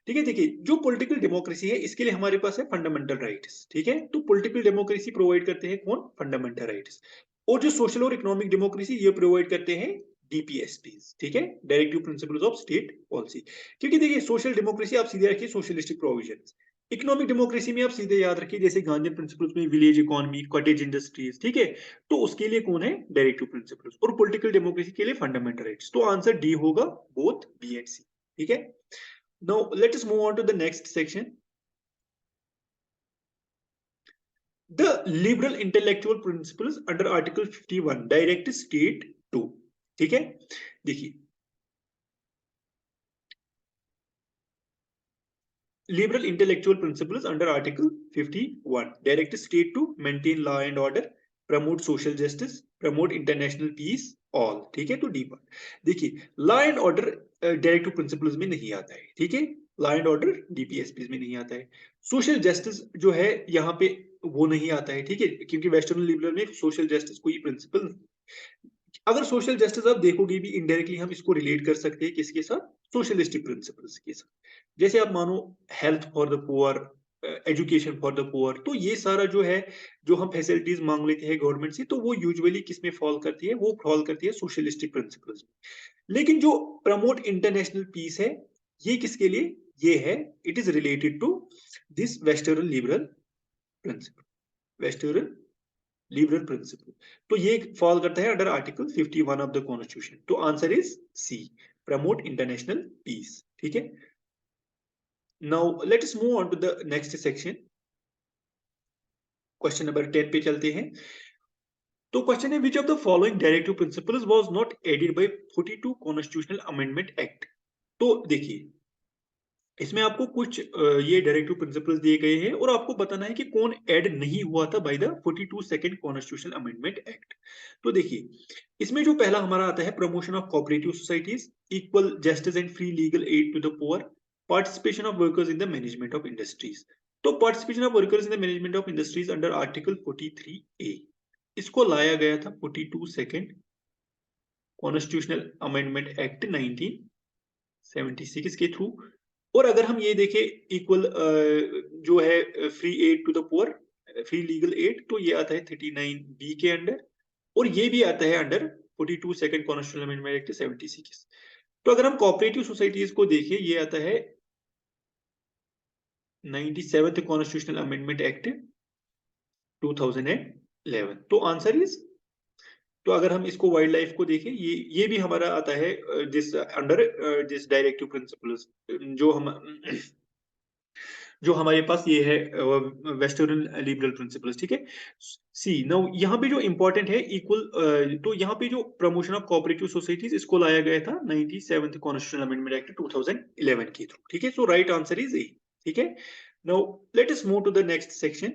ठीक है। देखिए जो पॉलिटिकल डेमोक्रेसी है इसके लिए हमारे पास है फंडामेंटल राइट्स, ठीक है, तो पॉलिटिकल डेमोक्रेसी प्रोवाइड करते हैं कौन? Fundamental rights. और जो सोशल और इकोनॉमिक डेमोक्रेसी ये प्रोवाइड करते हैं डीपीएसपीज, ठीक है, directive principles of state policy. क्योंकि देखिए सोशल डेमोक्रेसी आप सीधे रखिए सोशलिस्टिक प्रोविजन, इकोनॉमिक डेमोक्रेसी में आप सीधे याद रखिए जैसे गांधी प्रिंसिपल्स में विलेज इकोनॉमी, कॉटेज इंडस्ट्रीज, ठीक है, तो उसके लिए कौन है? Directive principles. और पॉलिटिकल डेमोक्रेसी के लिए फंडामेंटल राइट्स, तो आंसर डी होगा, बोथ बी एंड सी, ठीक है। Now let us move on to the next section. The liberal intellectual principles under article 51 direct state to, ठीक है। देखिए liberal intellectual principles under article 51 direct state to maintain law and order, promote social justice, promote international peace, all, ठीक है। तो D part देखिए law and order directive principles में नहीं आता है, ठीक है, लॉ एंड ऑर्डर डीपीएसपी में नहीं आता है। सोशल जस्टिस जो है यहाँ पे वो नहीं आता है, ठीक है, क्योंकि वेस्टर्न लिबरल में सोशल जस्टिस कोई प्रिंसिपल। अगर सोशल जस्टिस आप देखोगे भी इनडायरेक्टली हम इसको रिलेट कर सकते हैं किसके साथ? सोशलिस्टिक प्रिंसिपल्स के साथ। जैसे आप मानो health for the poor, education for the poor, तो ये सारा जो है जो हम फैसिलिटीज मांग लेते हैं गवर्नमेंट से, तो वो यूजुअली किस में फॉल करती है? वो फॉल करती है सोशलिस्टिक प्रिंसिपल्स में। लेकिन जो प्रमोट इंटरनेशनल पीस है ये किसके लिए? ये है, it is related to this western liberal principle, western liberal principle. तो ये फॉल करता है under article 51 of the constitution, तो answer is C, promote international peace, ठीक है। Now let us move on to the next section. Question number 10 पे चलते हैं। तो क्वेश्चन है, which of the following directive principles was not added by 42 constitutional amendment act? तो देखिए इसमें आपको कुछ ये डायरेक्टिव प्रिंसिपल्स दिए गए हैं और आपको बताना है कि कौन ऐड नहीं हुआ था by the 42 second constitutional amendment act. तो देखिए इसमें जो पहला हमारा आता है, promotion of cooperative societies, equal justice and free legal aid to the poor, participation of workers in the management of industries. तो participation of workers in the management of industries under article 43A, इसको लाया गया था 42 second constitutional amendment act 1976 के through. और अगर हम ये देखें इक्वल जो है free aid to the poor, free legal aid, तो ये आता है 39B के अंडर, और ये भी आता है under 42 second constitutional amendment act 76। तो अगर हम कोऑपरेटिव सोसाइटीज को देखें, ये आता है 97th कॉन्स्टिट्यूशनल अमेंडमेंट एक्ट 2011। तो आंसर इज, तो अगर हम इसको वाइल्ड लाइफ को देखें, ये भी हमारा आता है this under this directive principles, जो हम जो हमारे पास ये है वेस्टर्न लिबरल प्रिंसिपल्स, ठीक है। सी नाउ यहाँ पे जो इंपॉर्टेंट है इक्वल, तो यहाँ पे जो प्रमोशन ऑफ कोऑपरेटिव सोसाइटीज, इसको लाया गया था 97th कॉन्स्टिट्यूशनल अमेंडमेंट एक्ट 2011 के थ्रू, ठीक है। So right answer is A, ठीक है। Now let us move to the next section.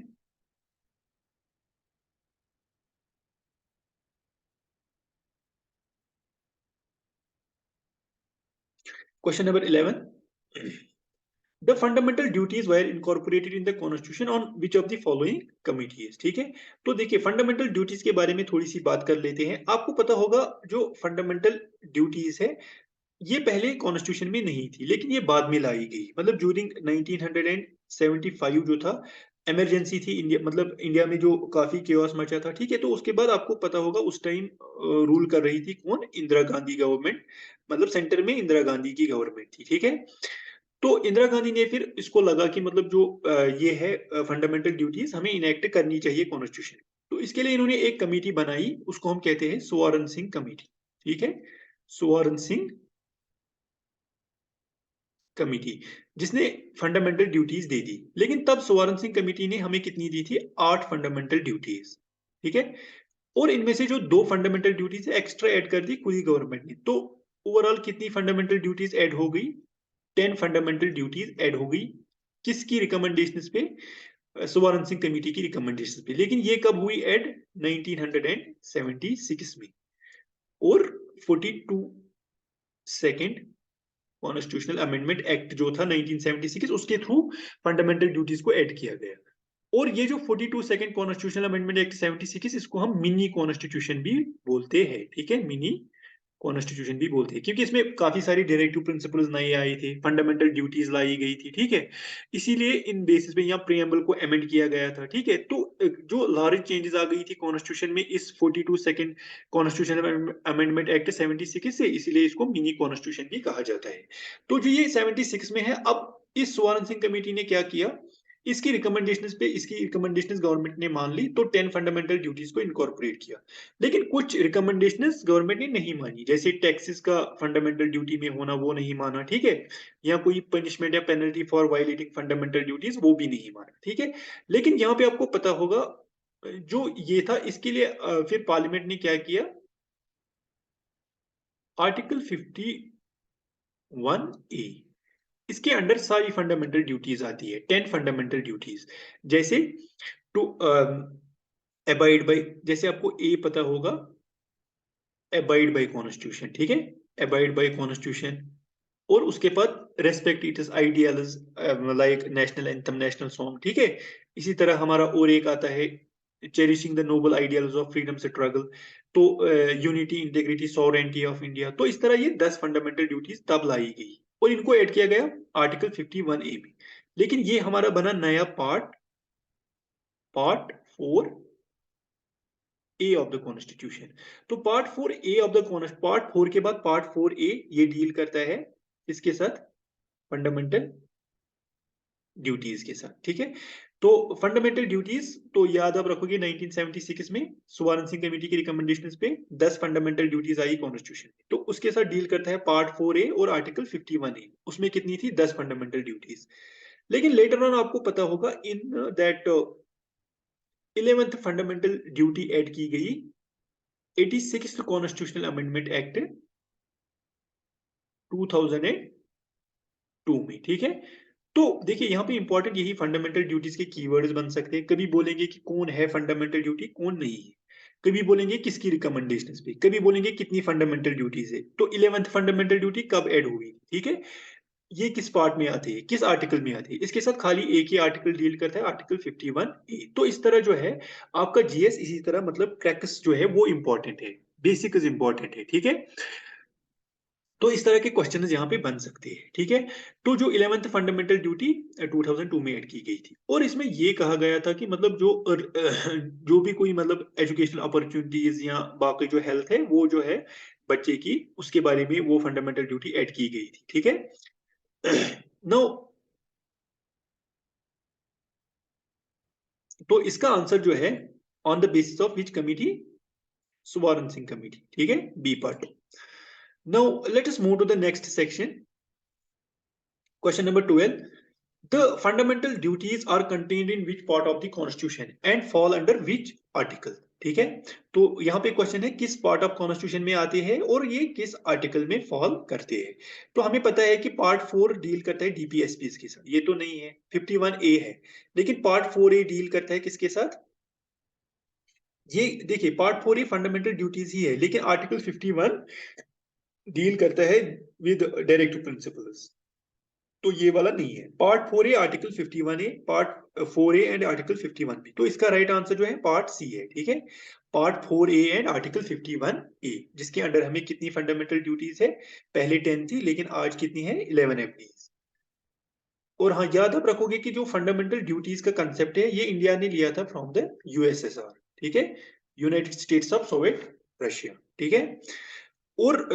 Question number 11, the fundamental duties were incorporated in the constitution on which of the following committees, ठीक है। तो देखिए fundamental duties के बारे में थोड़ी सी बात कर लेते हैं। आपको पता होगा जो फंडामेंटल ड्यूटीज है, ये पहले कॉन्स्टिट्यूशन में नहीं थी, लेकिन ये बाद में लाई गई। मतलब ड्यूरिंग 1975 जो था, इमरजेंसी थी इंडिया, मतलब इंडिया में जो काफी केओस मचा था, ठीक है। तो उसके बाद आपको पता होगा उस टाइम रूल कर रही थी कौन, इंदिरा गांधी गवर्नमेंट, मतलब सेंटर में इंदिरा गांधी की गवर्नमेंट थी, ठीक है। तो इंदिरा गांधी ने फिर इसको लगा कि मतलब जो ये है फंडामेंटल ड्यूटीज हमें इनेक्ट करनी चाहिए कॉन्स्टिट्यूशन। तो इसके लिए इन्होंने एक कमेटी बनाई, उसको हम कहते हैं स्वर्ण सिंह कमेटी, ठीक है। स्वर्ण सिंह कमेटी, जिसने फंडामेंटल ड्यूटीज दे दी। लेकिन तब स्वर्ण सिंह कमेटी ने हमें कितनी दी थी, 8 फंडामेंटल ड्यूटीज, ठीक है। और इनमें से जो 2 फंडामेंटल ड्यूटीज एक्स्ट्रा ऐड कर दी पूरी गवर्नमेंट ने। तो ओवरऑल कितनी फंडामेंटल ड्यूटीज ऐड हो गई, 10 फंडामेंटल ड्यूटीज ऐड हो गई। किसकी रिकमेंडेशन पे, स्वर्ण सिंह कमेटी की रिकमेंडेशन पे। लेकिन ये कब हुई ऐड, 1976 में। और 42 सेकेंड कॉन्स्टिट्यूशनल अमेंडमेंट एक्ट जो था 1976, उसके थ्रू फंडामेंटल ड्यूटीज को ऐड किया गया। और ये जो 42 सेकेंड कॉन्स्टिट्यूशनल अमेंडमेंट एक्ट 76, इसको हम मिनी कॉन्स्टिट्यूशन भी बोलते हैं, ठीक है। मिनी कॉन्स्टिट्यूशन भी बोलते हैं, क्योंकि इसमें काफी सारी डायरेक्टिव प्रिंसिपल्स नए आए थे, फंडामेंटल ड्यूटीज लाई गई थी, ठीक है। इसीलिए इन बेसिस पे यहाँ प्रियम्बल को अमेंड किया गया था, ठीक है। तो जो लार्ज चेंजेस आ गई थी कॉन्स्टिट्यूशन में इस 42 सेकेंड कॉन्स्टिट्यूशन अमेंडमेंट एक्ट 76 से, इसीलिए इसको मिनी कॉन्स्टिट्यूशन भी कहा जाता है। तो जो ये 76 में है, अब इस स्वर्ण सिंह कमेटी ने क्या किया, इसकी रिकमेंडेशंस पे, इसकी रिकमेंडेशंस गवर्नमेंट ने मान ली, तो 10 फंडामेंटल ड्यूटीज को इनकॉर्पोरेट किया। लेकिन कुछ रिकमेंडेशंस गवर्नमेंट ने नहीं मानी, जैसे टैक्सेस का फंडामेंटल ड्यूटी में होना, वो नहीं माना, ठीक है। या कोई पनिशमेंट या penalty for violating fundamental duties, वो भी नहीं माना, ठीक है। लेकिन यहाँ पे आपको पता होगा जो ये था, इसके लिए फिर पार्लियामेंट ने क्या किया, आर्टिकल 51A, इसके अंडर सारी फंडामेंटल ड्यूटीज आती है, 10 फंडामेंटल ड्यूटीज। जैसे टू अबाइड बाय, जैसे आपको ए पता होगा, अबाइड बाय कॉन्स्टिट्यूशन, ठीक है, अबाइड बाय कॉन्स्टिट्यूशन। और उसके बाद respect its ideals, like national anthem, national song, ठीक है। इसी तरह हमारा और एक आता है, cherishing the noble ideals of freedom struggle, तो unity, integrity, sovereignty of India. तो इस तरह ये 10 फंडामेंटल ड्यूटीज तब लाई गई, और इनको ऐड किया गया आर्टिकल 51A में। लेकिन ये हमारा बना नया part 4A of the constitution. तो part 4A of the part 4 के बाद पार्ट 4A ये डील करता है इसके साथ, फंडामेंटल ड्यूटीज के साथ, ठीक है। तो फंडामेंटल ड्यूटीज तो याद आप रखोगे, 1976 में स्वर्ण सिंह कमेटी की रिकमेंडेशंस पे 10 फंडामेंटल ड्यूटीज आई कॉन्स्टिट्यूशन में। तो उसके साथ डील करता है पार्ट 4A और आर्टिकल 51A, उसमें कितनी थी, 10 फंडामेंटल ड्यूटीज। लेकिन लेटर ऑन आपको पता होगा in that 11th fundamental duty add की गई 86th कॉन्स्टिट्यूशनल अमेंडमेंट एक्ट 2002 में, ठीक है। तो देखिए यहाँ पे इंपॉर्टेंट यही फंडामेंटल ड्यूटीज के कीवर्ड्स बन सकते हैं। कभी बोलेंगे कि कौन है फंडामेंटल ड्यूटी, कौन नहीं है। कभी बोलेंगे किसकी रिकमेंडेशंस पे, कभी बोलेंगे कितनी फंडामेंटल ड्यूटीज है। तो 11th फंडामेंटल ड्यूटी कब ऐड हुई, ठीक है। ये किस पार्ट में आती है, किस आर्टिकल में आती है। इसके साथ खाली एक ही आर्टिकल डील करता है, आर्टिकल 51A। तो इस तरह जो है आपका जीएस इसी तरह मतलब क्रैक्स जो है वो इंपॉर्टेंट है। बेसिक इज इंपॉर्टेंट है, ठीक है। तो इस तरह के क्वेश्चन यहाँ पे बन सकते हैं, ठीक है। तो जो 11th फंडामेंटल ड्यूटी 2002 में ऐड की गई थी, और इसमें ये कहा गया था कि मतलब जो भी कोई मतलब एजुकेशनल अपॉर्चुनिटीज या बाकी जो हेल्थ है वो जो है बच्चे की, उसके बारे में वो फंडामेंटल ड्यूटी ऐड की गई थी, ठीक है। नो, तो इसका आंसर जो है on the basis of which committee, Swaran Singh committee, ठीक है, B part. Now let us move to the next section, question number 12। The fundamental duties are contained in which part of the constitution and fall under which article, ठीक है। तो यहाँ पे question है किस part of constitution में आते हैं और ये किस आर्टिकल में फॉल करते हैं। तो हमें पता है कि पार्ट 4 डील करता है डीपीएसपीज के साथ, ये तो नहीं है, 51A है। लेकिन पार्ट 4A डील करता है किसके साथ, ये देखिए पार्ट 4A फंडामेंटल ड्यूटीज ही है, लेकिन आर्टिकल 51 डील करता है विद डायरेक्टिव प्रिंसिपल्स। तो ये वाला नहीं है। Part 4A article 51A, part 4A and article 51B। तो इसका राइट आंसर जो है पार्ट सी है, ठीक है। Part 4A and article 51A, जिसके अंडर हमें कितनी फंडामेंटल ड्यूटीज है, पहले 10 थी लेकिन आज कितनी है, 11 एमडीज। और हाँ, याद आप रखोगे कि जो फंडामेंटल ड्यूटीज का कंसेप्ट है ये इंडिया ने लिया था फ्रॉम द यूएसएसआर, ठीक है, United states of Soviet Russia, ठीक है। और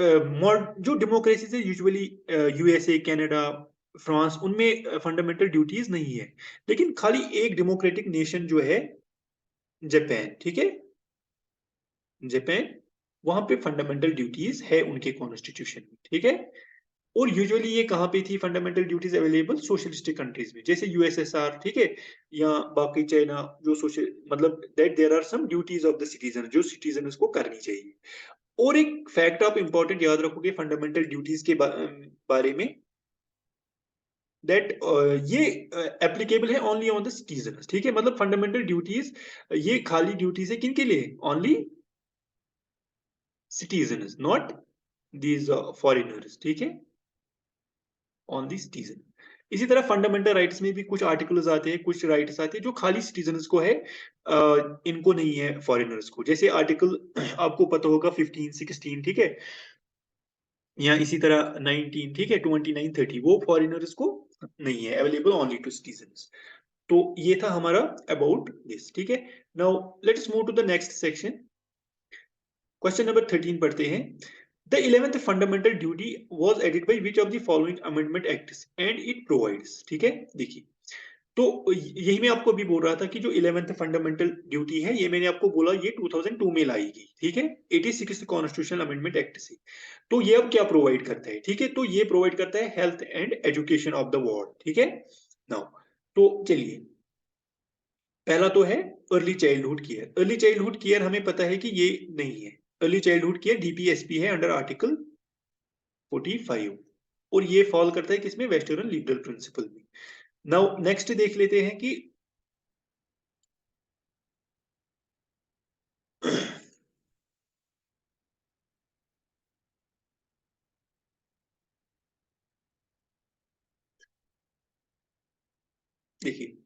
जो डेमोक्रेसी से यूजुअली यूएसए, कनाडा, फ्रांस, उनमें फंडामेंटल ड्यूटीज नहीं है, लेकिन खाली एक डेमोक्रेटिक नेशन जो है जापान, ठीक है, जापान, वहां पे फंडामेंटल ड्यूटीज है उनके कॉन्स्टिट्यूशन में, ठीक है। और यूजुअली ये कहाँ पे थी fundamental duties available, socialistic countries में, जैसे यूएसएसआर, ठीक है, या बाकी चाइना, जो सोशल मतलब that there are some duties of the citizen, जो सिटीजन उसको करनी चाहिए। और एक फैक्ट आप इंपॉर्टेंट याद रखोगे फंडामेंटल ड्यूटीज के बारे में, दैट ये एप्लीकेबल है ओनली ऑन द सिटीजन, ठीक है। मतलब फंडामेंटल ड्यूटीज ये खाली ड्यूटीज है किनके लिए, only citizen, not these foreigners, ठीक है, ऑन दी सिटीजन। इसी तरह फंडामेंटल राइट्स में भी कुछ आर्टिकल्स आते हैं, कुछ राइट्स आते हैं जो खाली सिटीजन्स को है, इनको नहीं है फॉरेनर्स को। जैसे आर्टिकल आपको पता होगा 15, 16, ठीक है, या इसी तरह 19, ठीक है, 29, 30, वो फॉरेनर्स को नहीं है, अवेलेबल ओनली टू सिटीजन्स। तो ये था हमारा अबाउट दिस, ठीक है। Now let's move to the next section, question number 13 पढ़ते हैं। The 11th fundamental duty was added by which of the following amendment acts and it provides, ठीक है। देखिए, तो यही मैं आपको अभी बोल रहा था कि जो 11th फंडामेंटल ड्यूटी है ये मैंने आपको बोला ये 2002 में लाई गई, ठीक है, 86th कॉन्स्टिट्यूशनल अमेंडमेंट एक्ट से। तो ये अब क्या प्रोवाइड करता है, ठीक है, तो ये प्रोवाइड करता है health and education of the world, ठीक है। नाउ तो चलिए, पहला तो है early childhood care. Early childhood care हमें पता है कि ये नहीं है, अर्ली चाइल्डहुड केयर डीपीएसपी है अंडर आर्टिकल 45, और ये फॉल करता है किसमें, वेस्टर्न लिबरल प्रिंसिपल में। नाउ नेक्स्ट देख लेते हैं कि देखिए,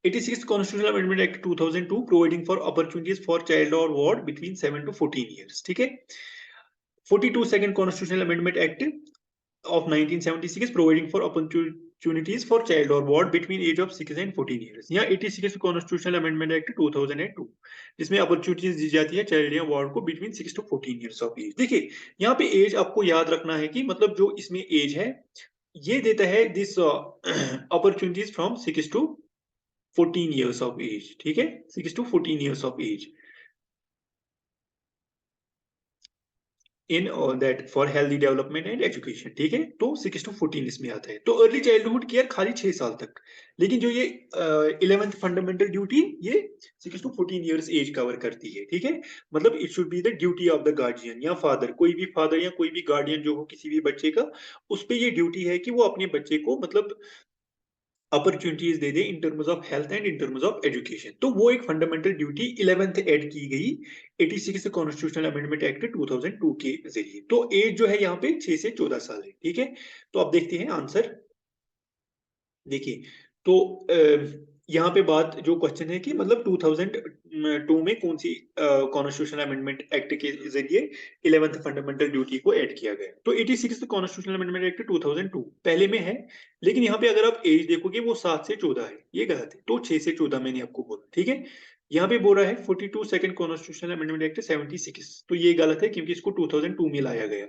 86th constitutional amendment act 2002 providing for opportunities for child और वार्ड बिटवीन 7 to 14 ईयर्स, ठीक है। 42 second constitutional amendment act of 1976 providing for opportunities for child or ward between age of 6 and 14 years, या 86 constitutional amendment act 2002 जिसमें opportunities दी जाती है child या ward को between 6 to 14 years of age. देखिए, यहाँ पे एज आपको याद रखना है कि मतलब जो इसमें एज है ये देता है this opportunities from 6 to 14 years of age, ठीक है, 6 to 14 years of age in that for healthy development and education, ठीक है। तो 6 to 14 इसमें आता है। तो अर्ली चाइल्डहुड केयर खाली 6 साल तक, लेकिन जो ये 11th फंडामेंटल ड्यूटी ये 6 to 14 ईयर्स एज कवर करती है, ठीक है। मतलब it should be the duty of the guardian या फादर, कोई भी फादर या कोई भी गार्डियन जो हो किसी भी बच्चे का, उस पे ये ड्यूटी है कि वो अपने बच्चे को मतलब opportunities they they in terms of health and in terms of education. तो वो एक फंडामेंटल ड्यूटी 11th ऐड की गई 86 कॉन्स्टिट्यूशनल अमेंडमेंट एक्ट 2002 के जरिए। तो एज जो है यहाँ पे 6 से 14 साल है, ठीक है। तो अब देखते हैं आंसर। देखिए, तो यहाँ पे बात जो क्वेश्चन है कि मतलब 2002 में कौन सी कॉन्स्टिट्यूशनल अमेंडमेंट एक्ट के जरिए 11th फंडामेंटल ड्यूटी को ऐड किया गया। तो 86 कॉन्स्टिट्यूशनल अमेंडमेंट एक्ट 2002 पहले में है, लेकिन यहाँ पे अगर आप एज देखोगे वो 7 से 14 है, ये गलत है। तो 6 से 14 मैंने आपको बोला, ठीक है। यहाँ पे बोल रहा है 42 सेकंड कॉन्स्टिट्यूशनल अमेंडमेंट एक्ट 76, तो ये गलत है क्योंकि इसको 2002 में लाया गया।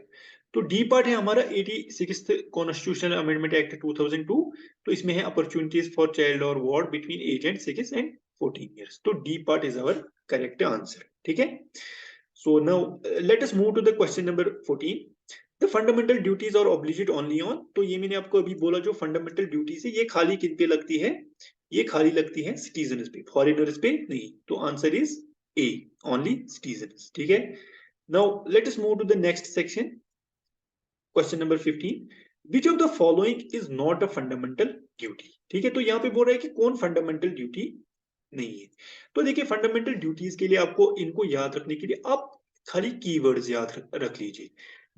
तो डी पार्ट है हमारा 86 कॉन्स्टिट्यूशनल अमेंडमेंट एक्ट 2002। तो इसमें है अपॉर्चुनिटीज फॉर चाइल्ड और ward between age and 6 and 14 years. तो D part is our correct answer, ठीक है। So now let us move to the question number 14। The fundamental duties are obligate only on, तो ये मैंने आपको अभी बोला जो फंडामेंटल ड्यूटीज है ये खाली किन पे लगती है, ये खाली लगती है सिटीजन्स पे, फॉरेनर्स पे नहीं। तो answer is A, only citizens, ठीक है। Now let us move to the next section, question number 15। Which of the following is not a fundamental duty, ठीक है। तो यहाँ पे बोल रहा है कि कौन फंडामेंटल ड्यूटी नहीं है। तो देखिए फंडामेंटल ड्यूटीज के लिए आपको इनको याद रखने के लिए आप खाली कीवर्ड्स याद रख लीजिए।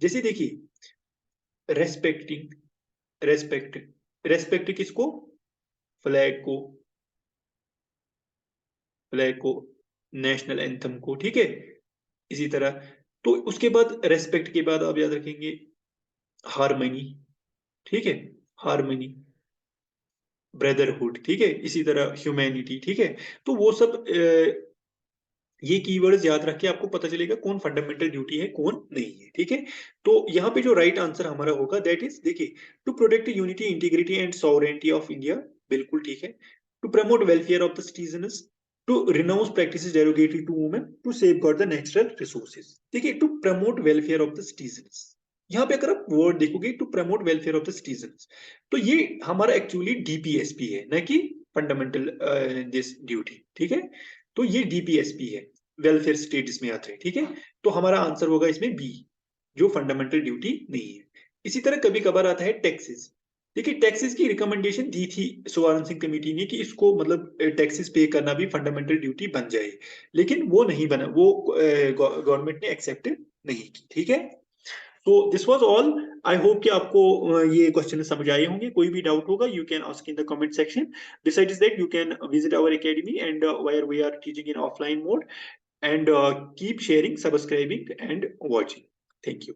जैसे देखिए रेस्पेक्टिंग, रेस्पेक्ट, रेस्पेक्ट किसको, फ्लैग को, फ्लैग को, नेशनल एंथम को, ठीक है। इसी तरह तो उसके बाद रेस्पेक्ट के बाद आप याद रखेंगे हारमनी, ठीक है, हारमनी, ब्रदरहुड, ठीक है, इसी तरह ह्यूमैनिटी, ठीक है। तो वो सब ये कीवर्ड्स याद रख के आपको पता चलेगा कौन फंडामेंटल ड्यूटी है कौन नहीं है, ठीक है। तो यहाँ पे जो राइट आंसर हमारा होगा दैट इज, देखिए, to protect unity integrity and sovereignty of India, बिल्कुल ठीक है। To promote welfare of the citizens, to renounce practices derogatory to women, to safeguard the natural resources. देखिए to promote welfare of the citizens, यहाँ पे अगर आप word देखोगे to promote welfare of the citizens, तो ये हमारा एक्चुअली डीपीएसपी है, न कि फंडामेंटल दिस ड्यूटी, ठीक है। तो ये डीपीएसपी है, वेलफेयर स्टेट इसमें आता है, ठीक है। तो हमारा आंसर होगा इसमें बी, जो फंडामेंटल ड्यूटी नहीं है। इसी तरह कभी कभार आता है टैक्सेस। देखिए टैक्सेस की रिकमेंडेशन दी थी सवारण सिंह कमेटी ने कि इसको मतलब टैक्सेस पे करना भी फंडामेंटल ड्यूटी बन जाए, लेकिन वो नहीं बना, वो गवर्नमेंट ने एक्सेप्ट नहीं की, ठीक है। तो this was all. I hope कि आपको ये क्वेश्चन समझ आए होंगे। कोई भी डाउट होगा you can ask in the comment section. Besides that, you can visit our academy and where we are teaching in offline mode, and keep sharing, subscribing and watching. Thank you.